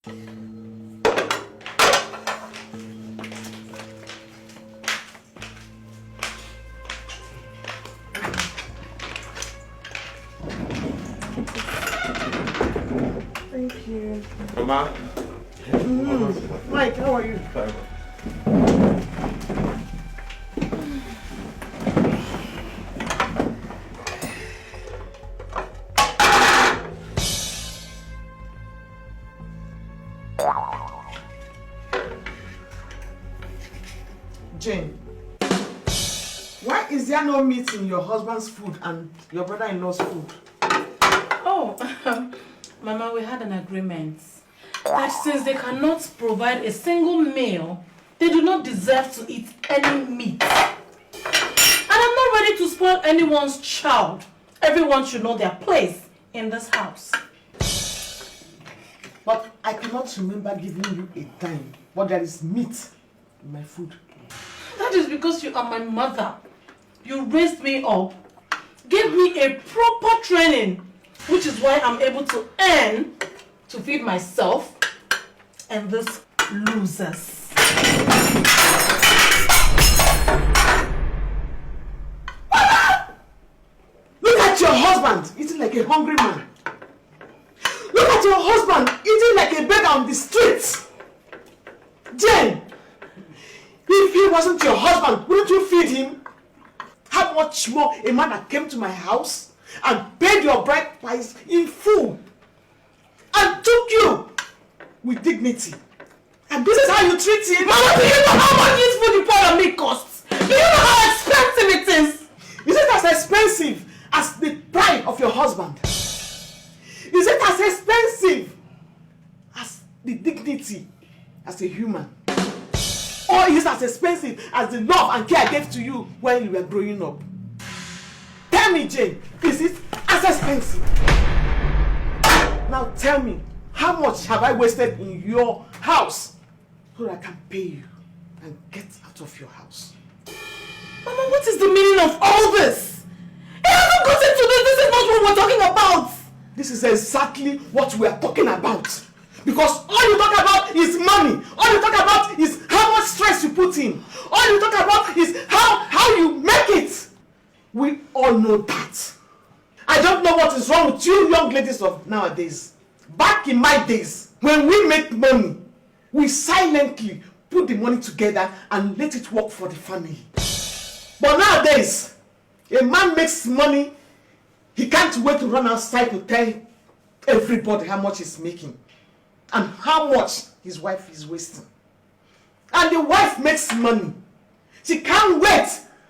Thank you. Mama. Mike, how are you? Fine. Jane, why is there no meat in your husband's food and your brother-in-law's food? Oh, Mama, we had an agreement that since they cannot provide a single meal, they do not deserve to eat any meat. And I'm not ready to spoil anyone's child. Everyone should know their place in this house. But I cannot remember giving you a dime, but there is meat in my food. That is because you are my mother. You raised me up, gave me a proper training, which is why I'm able to earn to feed myself and these losers. Look at your husband eating like a hungry man. Look at your husband eating like a beggar on the streets. Jane, if he wasn't your husband, wouldn't you feed him? How much more a man that came to my house and paid your bride price in full and took you with dignity. And this is how you treat him? Mama, do you know how much this food you pour on me costs? Do you know how expensive it is? Is it as expensive as the pride of your husband? Is it as expensive as the dignity as a human? Or is it as expensive as the love and care I gave to you when you were growing up? Tell me, Jane, is it as expensive? Now tell me, how much have I wasted in your house so that I can pay you and get out of your house? Mama, what is the meaning of all this? It hasn't gotten to this. This is not what we're talking about. This is exactly what we are talking about. Because all you talk about is money. All you talk about is how much stress you put in. All you talk about is how you make it. We all know that. I don't know what is wrong with you young ladies of nowadays. Back in my days, when we make money, we silently put the money together and let it work for the family. But nowadays, a man makes money, he can't wait to run outside to tell everybody how much he's making and how much his wife is wasting. And the wife makes money. She can't wait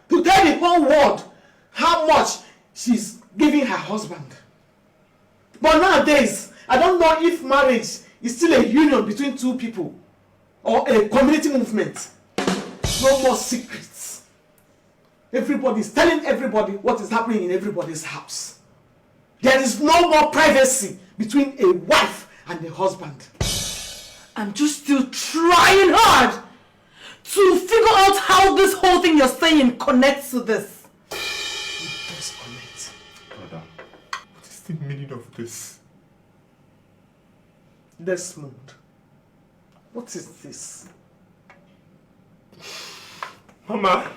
to tell the whole world how much she's giving her husband. But nowadays, I don't know if marriage is still a union between two people or a community movement. No more secrets. Everybody's telling everybody what is happening in everybody's house. There is no more privacy between a wife and a husband. I'm just still trying hard to figure out how this whole thing you're saying connects to this. It does connect. Brother, what is the meaning of this? Desmond, what is this? Mama,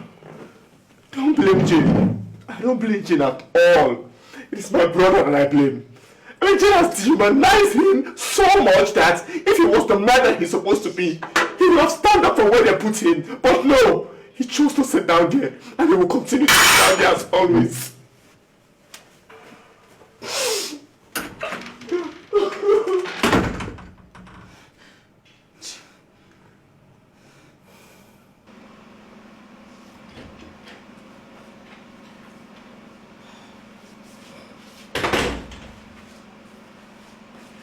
don't blame Jane. I don't blame Jane at all. It is my brother that I blame. I mean, Jane has dehumanized him so much that if he was the man that he's supposed to be, he would have stand up for what they put in. But no, he chose to sit down there, and he will continue to sit down there as always.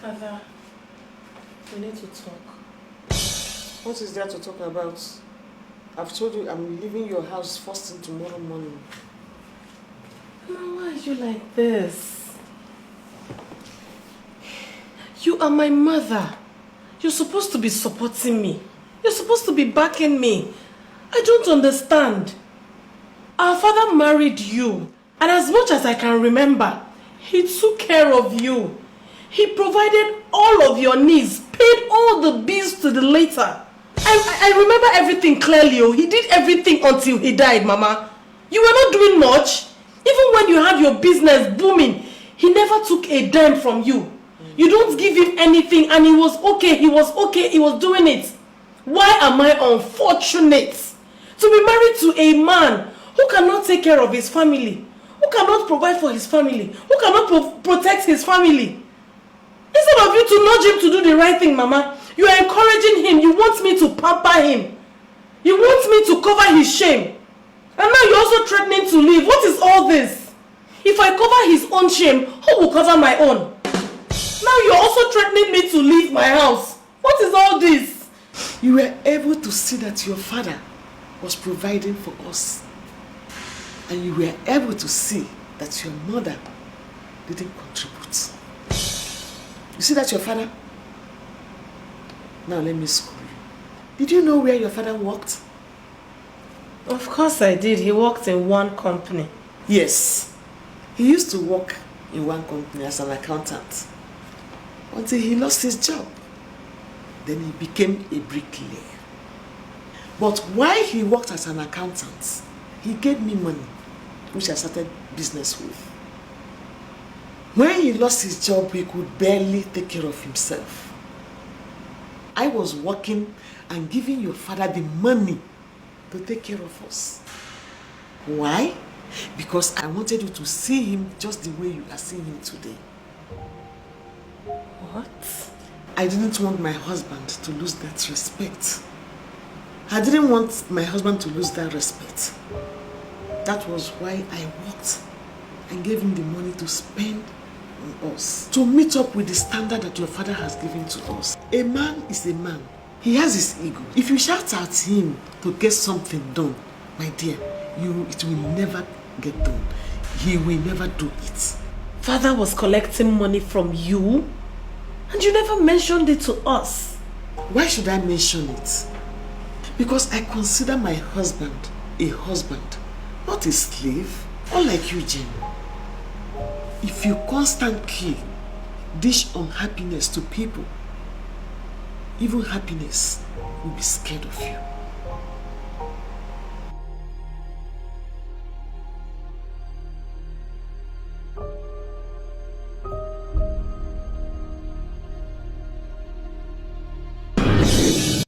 Father, we need to talk. What is there to talk about? I've told you I'm leaving your house first thing tomorrow morning. Mama, why are you like this? You are my mother. You're supposed to be supporting me. You're supposed to be backing me. I don't understand. Our father married you, and as much as I can remember, he took care of you. He provided all of your needs, paid all later. I remember everything clearly. Oh. He did everything until he died, Mama. You were not doing much. Even when you had your business booming, he never took a dime from you. You don't give him anything and he was okay. He was doing it. Why am I unfortunate to be married to a man who cannot take care of his family, who cannot provide for his family, who cannot protect his family? Instead of you to nudge him to do the right thing, Mama, you are encouraging him. You want me to pamper him. You want me to cover his shame. And now you're also threatening to leave. What is all this? If I cover his own shame, who will cover my own? Now you're also threatening me to leave my house. What is all this? You were able to see that your father was providing for us. And you were able to see that your mother didn't contribute. You see that your father? Now let me school you. Did you know where your father worked? Of course I did. He worked in one company. Yes. He used to work in one company as an accountant until he lost his job. Then he became a bricklayer. But while he worked as an accountant, he gave me money, which I started business with. When he lost his job, he could barely take care of himself. I was working and giving your father the money to take care of us. Why? Because I wanted you to see him just the way you are seeing him today. What? I didn't want my husband to lose that respect. I didn't want my husband to lose that respect. That was why I worked and gave him the money to spend on us, to meet up with the standard that your father has given to us. A man is a man. He has his ego. If you shout at him to get something done, my dear, it will never get done. He will never do it. Father was collecting money from you and you never mentioned it to us. Why should I mention it? Because I consider my husband a husband, not a slave, unlike you, Jenny. If you constantly dish unhappiness to people, even happiness will be scared of you.